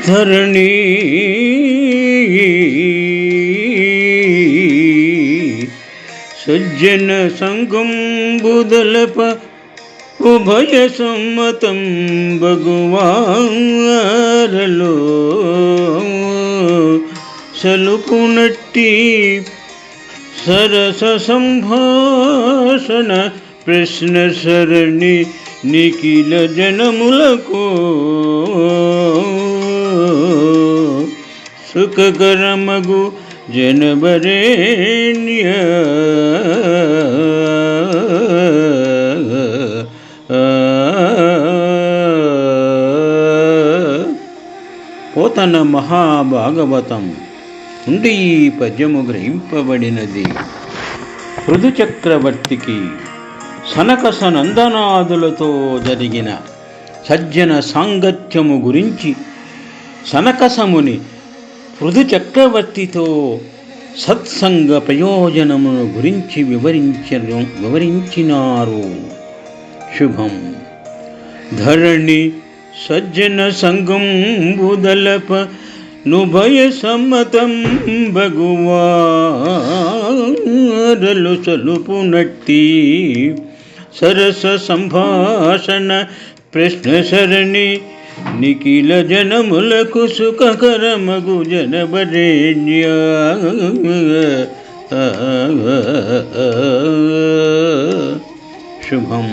ధరణి సజ్జన సంగం బుదలప ఉభయ సమ్మతం బగువారలో సలుపునట్టి సరస సంభాషణ ప్రశ్న సరణి నిఖిల జనములకు సుఖకరమగు జనబరేణ్య పోతన మహాభాగవతం నుండి ఈ పద్యము గ్రహింపబడినది. పృథు చక్రవర్తికి సనకస నందనాదులతో జరిగిన సజ్జన సాంగత్యము గురించి సనకసముని పృథు చక్రవర్తితో సత్సంగ ప్రయోజనమును గురించి వివరించినారు. శుభం. ధరణి సజ్జన సంగం బుదలప నుభయ సమ్మతం బగువారలు సలుపునట్టి సరస సంభాషణ ప్రశ్న సరణి నిఖిల జనములకు సుఖకరమగు జనబరేణ్య. శుభం.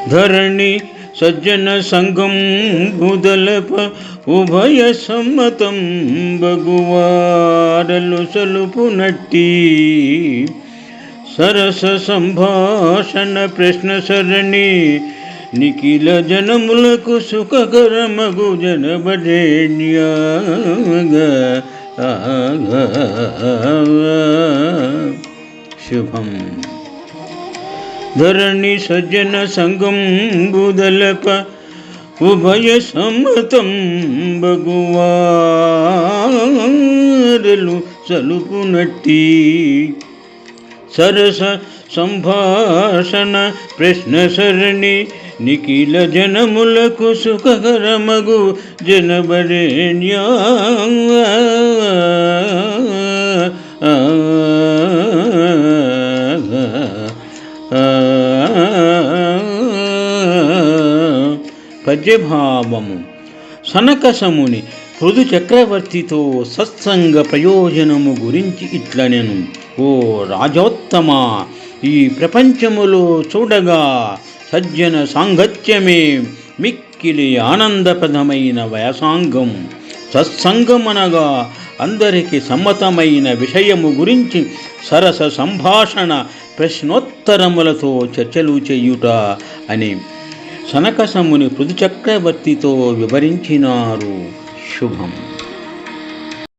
ధరణి సజ్జన సంగం బుదలప ఉభయ సమ్మతం బగువారలు సలుపునట్టి సరస సంభాషణ ప్రశ్న సరణి నిఖిల జనములకు సుఖకరమగు జనబరేణ్య. శుభం. ధరణి సజ్జన సంగం బుదలప ఉభయ సమ్మతం బగువారలు సలుపునట్టి సరస సంభాషణ ప్రశ్న సరణి నిఖిల జనములకు సుఖకరమగు జనబరేణ్య. పద్యభావము. సనకసముని పృథు చక్రవర్తితో సత్సంగ ప్రయోజనము గురించి ఇట్లనెను. ఓ రాజోత్తమ, ఈ ప్రపంచములో చూడగా సజ్జన సాంగత్యమే మిక్కిలి ఆనందప్రదమైన వయసాంగం. సత్సంగమనగా అందరికి సమ్మతమైన విషయము గురించి సరస సంభాషణ ప్రశ్నోత్తరములతో చర్చలు చేయుట అని సనకసముని పృథు చక్రవర్తితో వివరించినారు. శుభం.